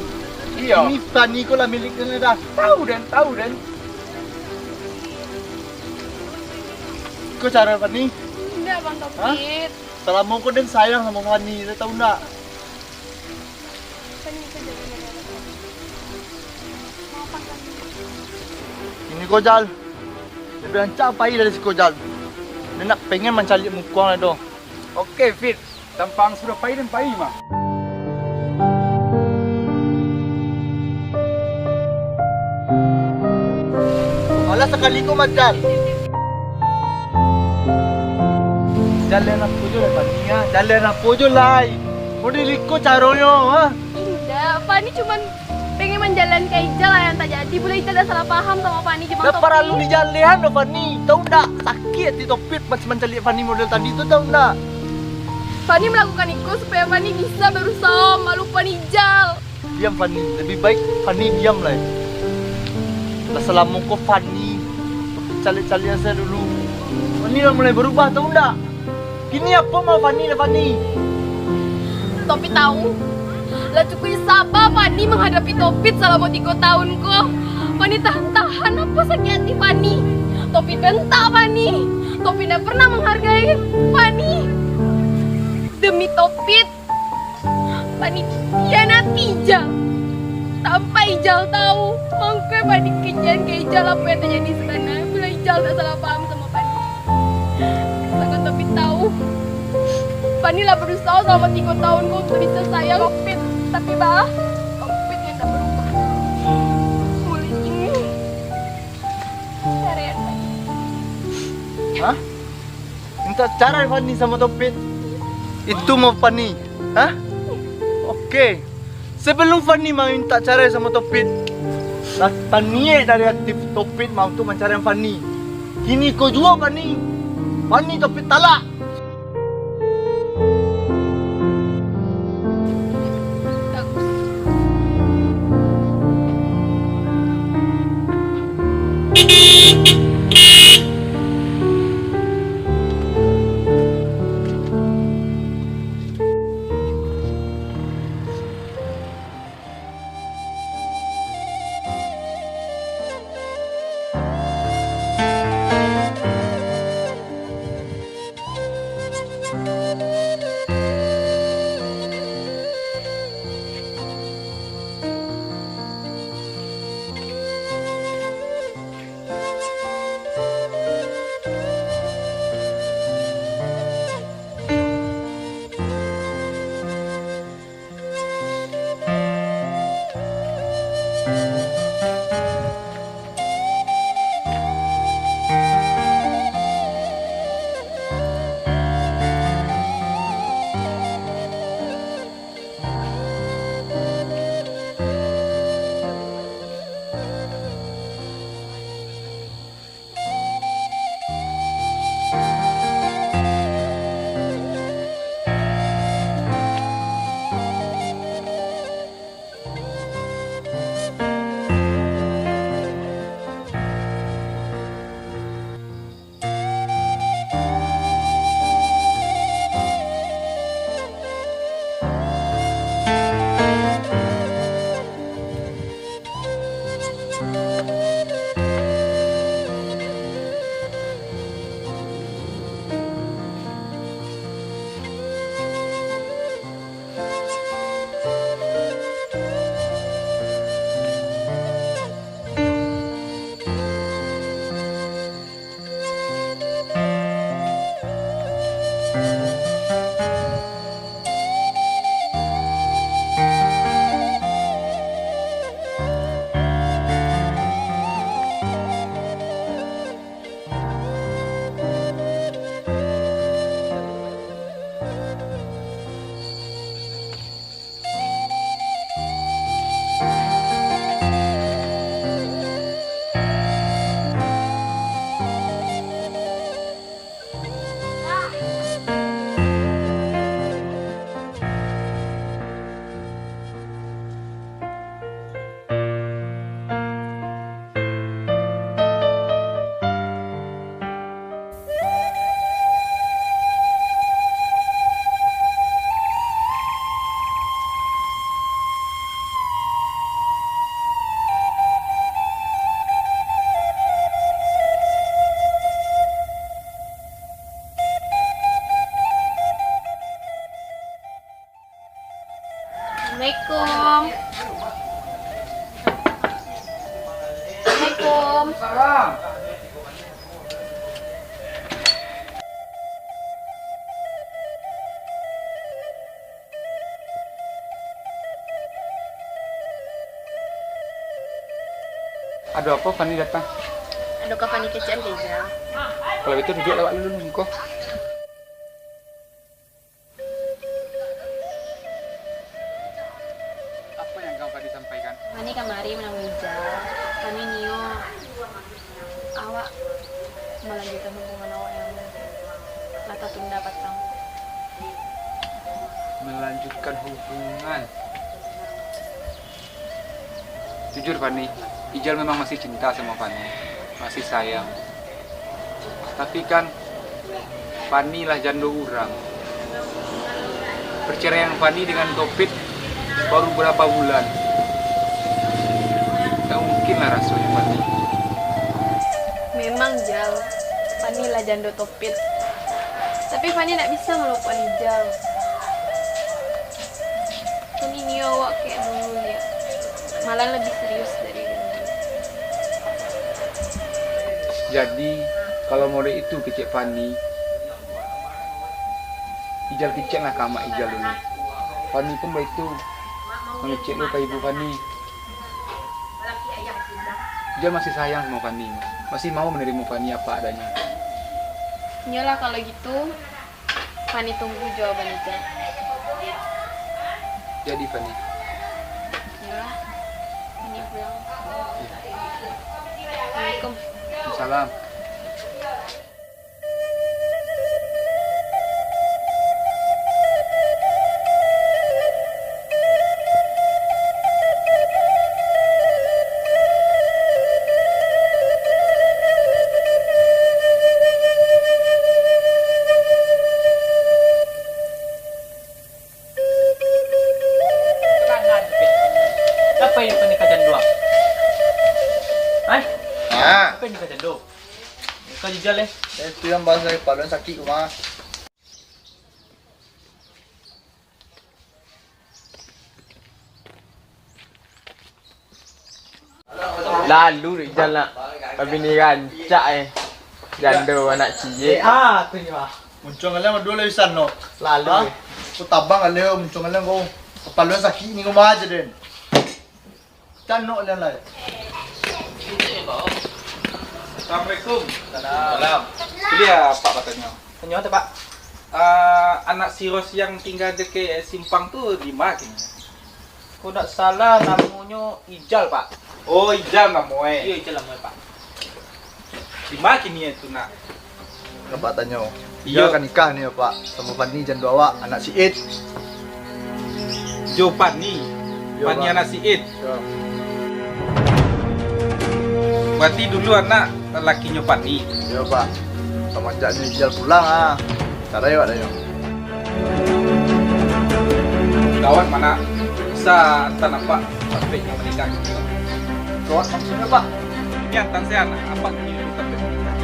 Iya.
Ini Fanny ko lah milik na dah.
Tahu Den.
Ikaw cara Fanny.
Enggak, Bang Topit.
Salamu ko din sayang sama Fanny. Tahu na.
Fanny bisa jalan ke Topit. Mau apa kan?
Ini ko, Jal. Dia bilang capai dari si ko, Jal. Dia nak pengen mencari muka na do.
Oke, Fit. Tampang sudah pai dan pai mah.
Wala sekali ko mag-Jal. Jalan na po yun, Fanny ha. Jalan na po yun, Lai. Mudilik ko, caro nyo, ha.
Enggak, Fanny cuman pengen menjalan ke Ijal lah yang tak jadi. Boleh Ijal dah salah paham sama Fanny di Bang
Dah para lu
Topit.
di jalan no, Fanny. Tahu tak? Sakit di Topit pas mencari Fanny model tadi itu, tahu tak?
Fanny melakukan itu supaya Fanny bisa berusaha memalukan Ijal.
Diam, Fanny. Lebih baik Fanny diam lah. Assalamualaikum, Fanny. Cari-cari saya dulu. Fanny dah mulai berubah, tahu tak? Kini apa mau Fanny lah, Fanny?
Topit tahu. Lah cukup sabar Fanny menghadapi Topit selama 3 tahun kok. Fanny tahan apa sakit hati Fanny. Topit bentak Fanny. Topit tidak pernah menghargai Fanny. Demi Topit, Fanny hianati Ijal. Tanpa Ijal tahu, makanya Fanny kejar ke Ijal apa yang terjadi sebenarnya. Bila Ijal tak salah paham sama Fanny. Sangat Topit tahu. Fanny lah berusaha selama 3 tahun kok untuk bisa sayang Topit. Tapi bah, Topit yang tak berubah. Mulai ini, carian Fanny.
Hah? Minta cara Fanny sama Topit. Itu mau Fanny. Hah? Oke. Sebelum Fanny mau minta cara sama Topit, Fanny dari aktif Topit mau tuh mencari Fanny. Kini kau jual Fanny. Fanny Topit talak.
Assalamualaikum.
Salam. Aduh, apa Fani datang?
Aduh, kapan dikecian Reza?
Kalau itu duduk lewat dulu engkau. Apa yang kau tadi sampaikan?
Fani kamari menang hijau. Fani Nio. Awak melanjutkan hubungan awak yang lata tunda patang.
Melanjutkan hubungan. Jujur Fani, Ijal memang masih cinta sama Fani, masih sayang. Tapi kan Fani lah janda orang. Perceraian Fani dengan Topit baru berapa bulan. Gak mungkin lah rasanya Fani.
Memang Jal, Fani lah jando Topit. Tapi Fani tak bisa melupakan Jal. Fani Nio awak kayak dulu ya. Malah lebih serius dari dulu.
Jadi kalau mode itu kecek Fani, Ijal kecek lah kamak Ijal dulu. Fani pun begitu mengecek lu ke ibu Fani. Ijal masih sayang sama Fani, masih mau menerima Fani apa adanya.
Iyalah kalau gitu, Fani tunggu jawaban Ijal.
Jadi Fani,
Iyalah, Fani pulang. Assalamualaikum.
salam.
Apa ini pernikahan dua?
Ah,
Apa ini pernikahan dua? Kau jujur eh?
itu yang bahasa paling sakit rumah.
Lalu Rijal nak habis ni rancak janda anak cie.
Aku ni mah.
Muncul kalian berdua lagi sana.
Lalu
Aku tabang kalian, muncul kalian kau. Kepala sakit ni kau aja den. Canok kalian lah.
Assalamualaikum. Salam. Kuliah Pak katanya.
Tanya apa Pak?
Anak si Ros yang tinggal dekat simpang tu di mana?
Kau tak salah namanya Ijal Pak.
Oh, Ijal namanya.
Iya Ijal namanya Pak.
Di mana kini itu nak?
Bapak tanya.
Iya.
Dia akan nikah ni Pak sama Fani janda awak anak si Id.
Jo Pani.
Yo,
Pani
Pak.
anak si Id.
Ya.
Berarti dulu anak lakinya Pani.
Ya Pak. Sama jadi Ijal pulang ah. Tak ada ada yang.
Kawan mana bisa antar apa paspetnya menikah gitu.
Kau maksudnya Pak?
Ini antar saya anak apa ini untuk menikah.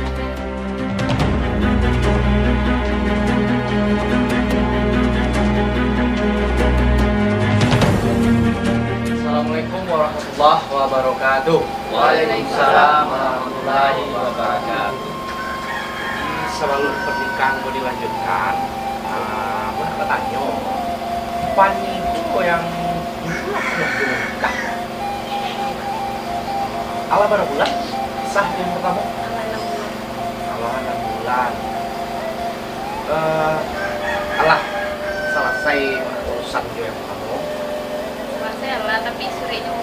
Assalamualaikum warahmatullahi wabarakatuh.
Waalaikumsalam
warahmatullahi wabarakatuh.
Selalu pernikahan mau dilanjutkan. Mau tanya, Pani itu yang dulu sudah menikah. Ala berapa bulan? Sah yang pertama? Allah 6 bulan. Alah, selesai urusan dia yang pertama.
Selesai lah, tapi surinya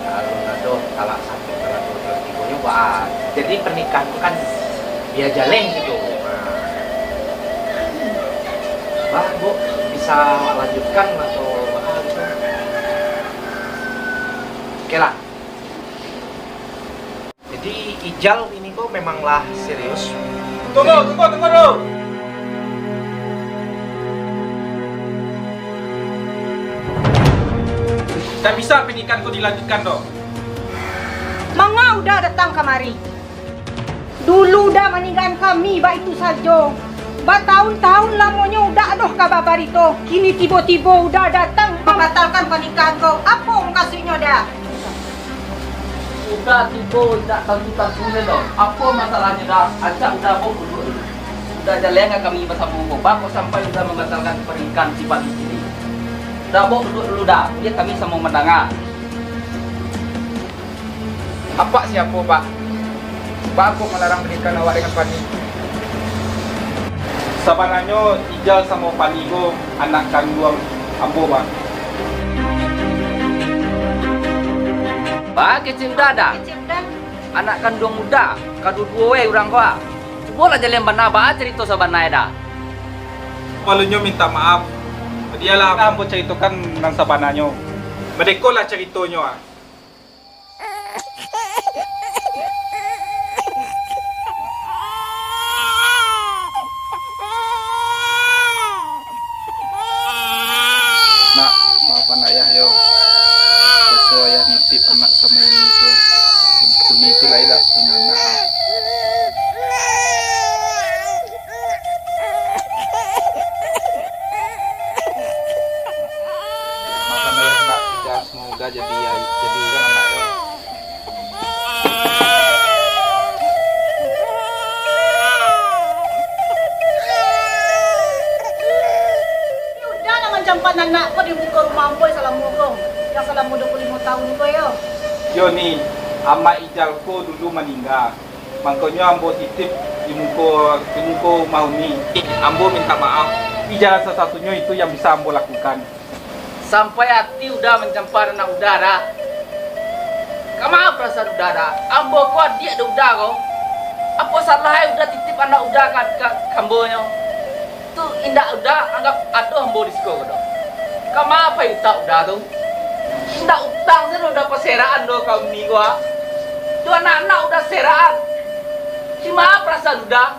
Kalau aduh, kalau satu, kalau dua, kalau tiga nyoba. Jadi pernikahan itu kan biar jalan gitu. Bah, Bu, bisa lanjutkan atau gitu? Oke lah. Jadi Ijal ini kok memanglah serius. Tunggu dulu. Tak bisa pernikahanku dilanjutkan dong.
Manga udah datang kemari. Dulu udah meninggalkan kami, baik itu saja. Bertahun-tahun lamanya udah aduh kabar itu. Kini tiba-tiba udah datang membatalkan pernikahan kau. Apa kasihnya dah?
udah tipe tidak tentu-tentunya dong. Apa masalahnya dah? Acak udah mau dulu. Udah jalan kami bersama Bapak sampai udah membatalkan pernikahan si Pak ini. Udah mau dulu dah. Dia kami sama mendengar.
Apa siapa Pak? Pak aku melarang menikah awak dengan Pani.
Sebenarnya Ijal sama Pani go anak kandung Ambo Pak.
Pak kecil udah ada. Anak kandung muda, kedua orang kau. Coba lah jalan benar bah cerita sebenarnya dah.
Walunya minta maaf. Dialah Ambo ceritakan nang sabananya. Mereka lah ceritanya.
Nak, maafkan ayah yo. Sesuai ayah nitip anak sama Uni itu. Uni itu Laila punya anak. Maafkan ayah nak, kita semoga jadi juga anaknya.
Udah nak mencampan anak kau di muka rumah boy salah murung. Yang salah 25 tahun kau yo.
Yo ni, ama Ijal ko dulu meninggal. Makanya Ambo titip di muka mau ni. Ambo minta maaf. Ijal satu-satunya itu yang bisa Ambo lakukan.
Sampai hati udah mencampar anak udara. Kamu apa perasaan udara? Ambo kau dia ada udah kau. Apa salahnya udah titip anak udah ke kambonya? Tuh indah udah anggap aduh Ambo di sekolah dong. Kamu apa itu tak udah tuh? Indah utang sih udah perseraan doh kau ni gua. Tuh anak-anak udah seraan. Cuma perasaan udah.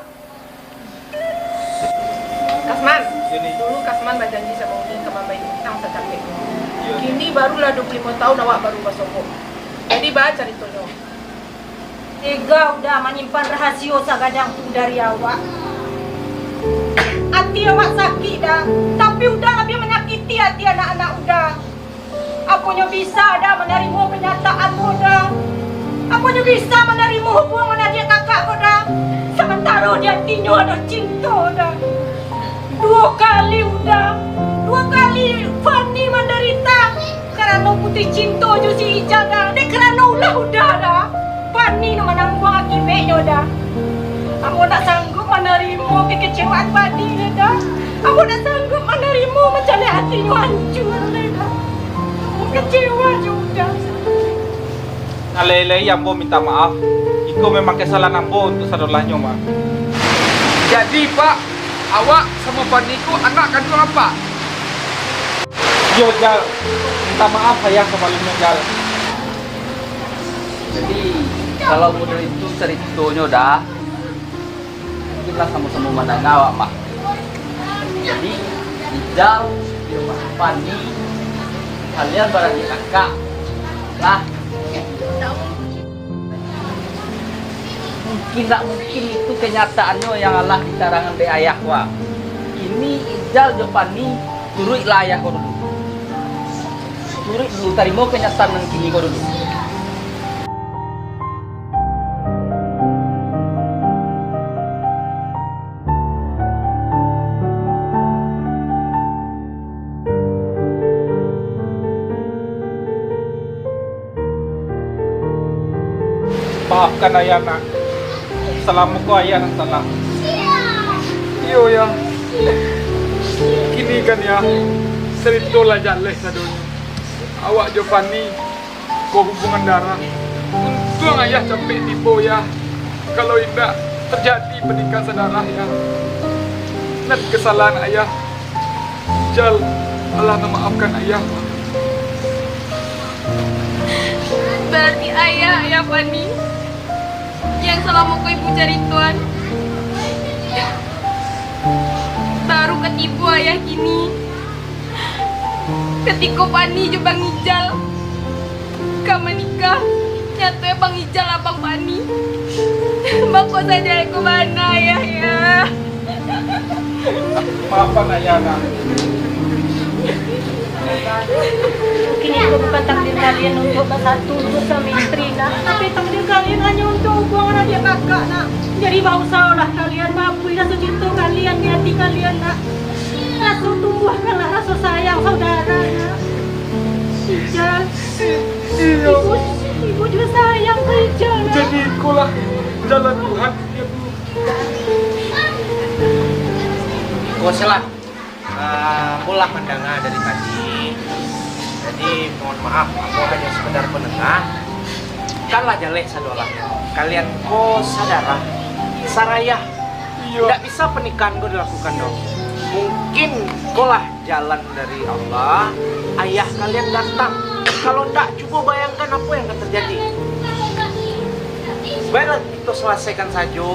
Kasman,
Ini
dulu Kasman berjanji sama Udin ke Mama Intang secantik.
Iya.
Kini barulah 25 tahun awak baru bersongkok. Jadi baca cerita.
Tega udah menyimpan rahasia sagadang tu dari awak. Hati awak sakit dah, tapi udah lebih menyakiti hati anak-anak udah. Apanya bisa dah menerima kenyataan udah. Apanya bisa menerima hubungan dia kakak kau dah. Sementara dia hatinya ada cinta dah. 2 kali udah, 2 kali Fani menderita karena putih cinta je si Ijal dah. Dek kerana ulah udah dah. Fani nak menanggung akibatnya dah. Aku tak sanggup menerima kekecewaan Fani dah. Aku tak sanggup menerima macam ni hatinya hancur dah. Aku kecewa juga.
Alele Ambo minta maaf. Iko memang kesalahan Ambo untuk saudaranya mah.
Jadi Pak, awak sama Paniku anak kandung apa?
Yo Jal, minta maaf saya sebelumnya Jal.
Jadi kalau model itu ceritanya dah, kita sama-sama mendengar awak mah. Jadi Ijal, Pani, kalian barang kakak lah. Mungkin tak mungkin itu kenyataannya yang Allah ditarangan dari ayah wa. Ini Ijal Pani turut lah ayah kau dulu. Turut dulu terima kenyataan yang kini kau dulu.
Maafkan ayah nak. Selama ko ayah yang salah.
Iyo ya. Kini kan ya, cerita lah jalan sadonya. Awak jo Pani, kau hubungan darah. Untung ayah sampai tipu ya. Kalau tidak terjadi pernikahan saudara ya. Net kesalahan ayah. Jal, Allah memaafkan ayah.
Berarti ayah Fani yang selama kau ibu cari tuan baru ketipu ayah kini. Ketika Fani je Bang Ijal kamu nikah, nyata Bang Ijal abang Fani. Bako saja aku mana ayah ya.
Maafkan ayah nak.
sabar. Mungkin itu bukan takdir kalian untuk bersatu bersama istri nak, tapi takdir kalian hanya untuk hubungan adik kakak nak. Jadi mau lah kalian mampu rasa cinta kalian di hati kalian nak. Rasa tumbuhkanlah rasa sayang saudara nak. Ijal, ibu juga sayang ke Ijal nak.
Jadi ikulah jalan Tuhan.
Kau salah. Bola mendengar dari tadi. Jadi mohon maaf, aku hanya sekedar penengah. Kanlah jaleh sadolah. Kalian kau sadara, sarayah. Tidak bisa pernikahan kau dilakukan dong. Mungkin kau lah jalan dari Allah. Ayah kalian datang. Kalau tidak, coba bayangkan apa yang akan terjadi. Baiklah, itu selesaikan saja.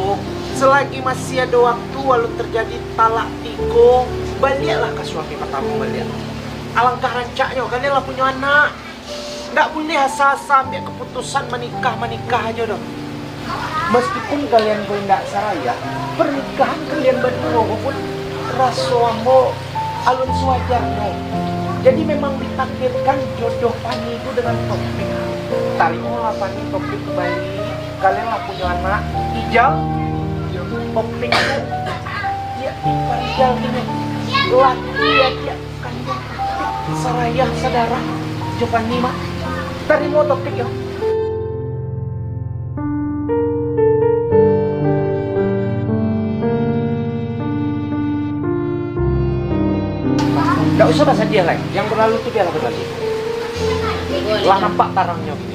Selagi masih ada waktu, walau terjadi talak tiko, baliklah ke suami pertama balik. Alangkah rancaknya, kalian lah punya anak. Nggak boleh asal-asal ambil keputusan menikah aja dong. Meskipun kalian tidak saraya, pernikahan kalian berdua pun rasuamo alun sewajarnya. Jadi memang ditakdirkan jodoh Pani itu dengan Topik. Tarimalah Pani Topik kembali. Kalian lah punya anak. Ijal, Topik itu dia Ijal ini. Laki dia kandung Topik. Sarayah saudara. Jopan Nima. Tarimo Topik ya. Gak usah bahasa dia lagi, yang berlalu itu biarlah berlalu. Lah nampak tarangnya gini.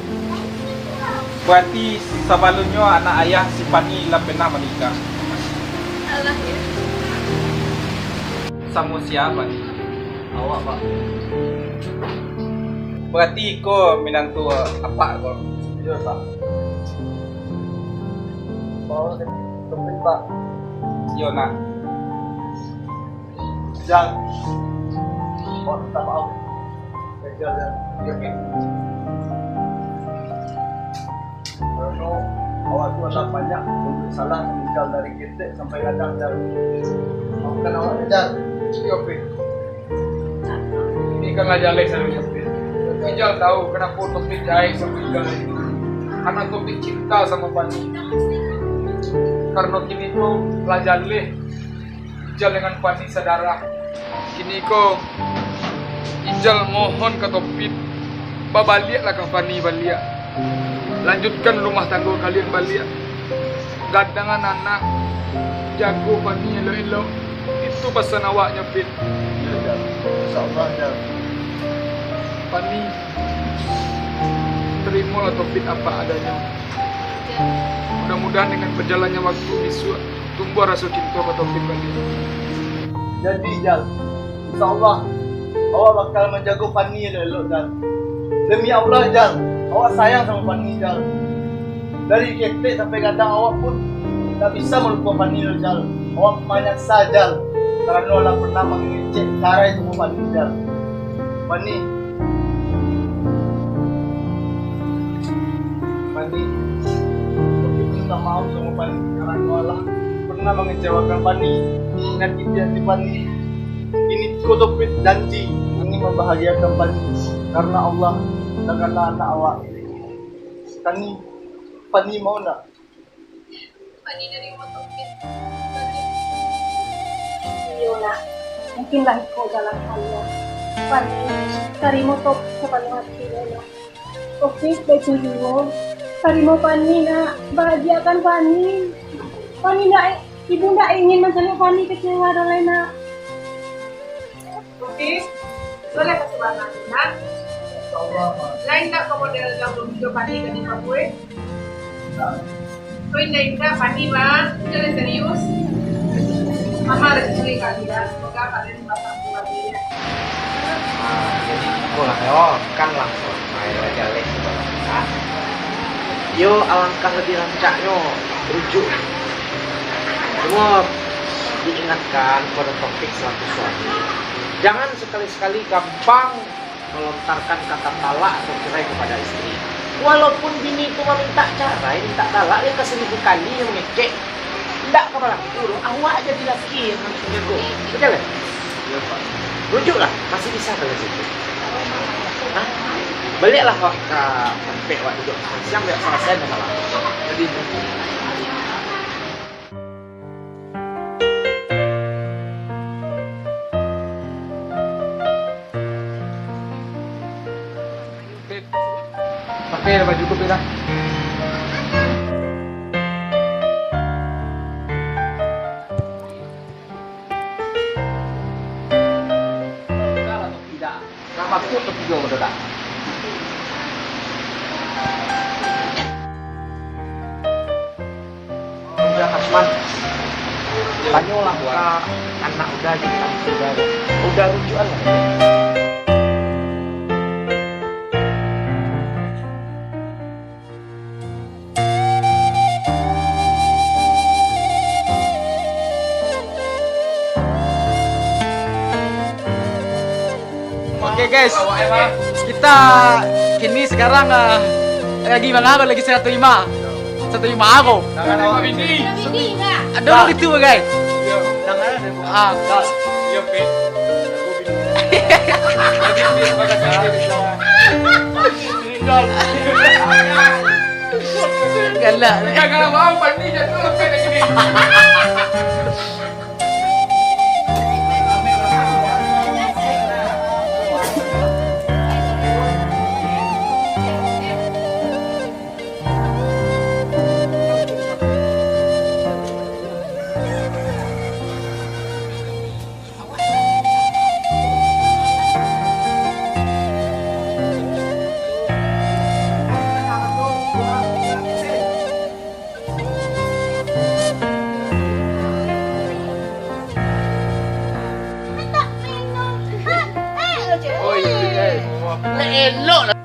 Berarti sebelumnya anak ayah si Pani lah pernah menikah.
Allah ya.
Sama siapa nih?
Awak pak.
Berarti kau menantu apa kau?
Iya pak. Bawa ke Topik pak.
Yo nak.
Jangan. Oh, minta maaf. Kejal ya.
Oke.
Karena awak tu ada banyak untuk salah meninggal dari kita sampai kadang dan maafkan awak Ijal.
Oke. Ini kan lah jaleh selalunya. Ijal tahu kenapa Topik jahit sama Ijal itu. Karena Topik cinta sama Pani. Karena kini tuh lah jaleh Ijal dengan Pani saudara. Kini kok Ijal mohon ke Topik, baliaklah ke Pani balik. Lanjutkan rumah tangga kalian balik. Gadangan anak, jago Pani elok-elok. Itu pesan awaknya Pit.
Ya Jal. InsyaAllah Jal.
Pani, terimalah Topik apa adanya. Mudah-mudahan dengan berjalannya waktu bisa tumbuh rasa cinta ke Topik balik.
Jadi Jal, InsyaAllah awak bakal menjaga Pani elok-elok Jal. Demi Allah Jal, awak sayang sama Pani Jal. Dari ketek sampai kadang awak pun tak bisa melupakan Pani Jal. Awak banyak saja karena Allah pernah mengecek cara itu sama Pani Jal. Pani, Topik minta maaf sama Pani karena Allah pernah mengecewakan Pani, menyakiti hati Pani. Ini Topik janji ini membahagiakan Pani karena Allah dan karena anak awak. Pani mau nak?
Pani dari Topik.
Iya nak, mungkinlah kau jalan Allah. Pani, tarimo top sepaling hati nak. Topik baik juga. Tarimo Pani nak, bahagiakan Pani. Pani nak, ibu nak ingin mencari Pani kecewa dan lain nak.
Topik, boleh kasih banget nak?
InsyaAllah mak.
Lain tak kau model dalam video Pani ke lima gue? Kau indah Pani mah, jangan serius. Mama ada sekali kalian, semoga kalian dapat lagi ya.
Jadi itulah yo, kan langsung main jaleh sebenarnya. Yo alangkah lebih rancaknya rujuk. Cuma diingatkan pada Topik selaku suami. Jangan sekali-sekali gampang melontarkan kata talak atau cerai kepada istri. Walaupun bini itu meminta cerai, minta talak, dia ke 1000 kali yang ngecek. Tidak kepala itu, awak jadi laki yang harus menjaga. Betul ya?
Iya pak.
Rujuklah, masih bisa kalau situ.
Baliklah wak ke sampai wak duduk siang biar selesai masalah. Jadi
pakai baju ku dah. Kalau tidak, nama ku ketiga udah dah.
udah Kasman. Tanyalah ke anak udah jadi udah rujukan lah.
Oke guys, kita kini sekarang lagi mana lagi 105 aku. Ada orang itu guys. Galak. Kalau mau pandi jatuh lebih dari sini.
Elok lah.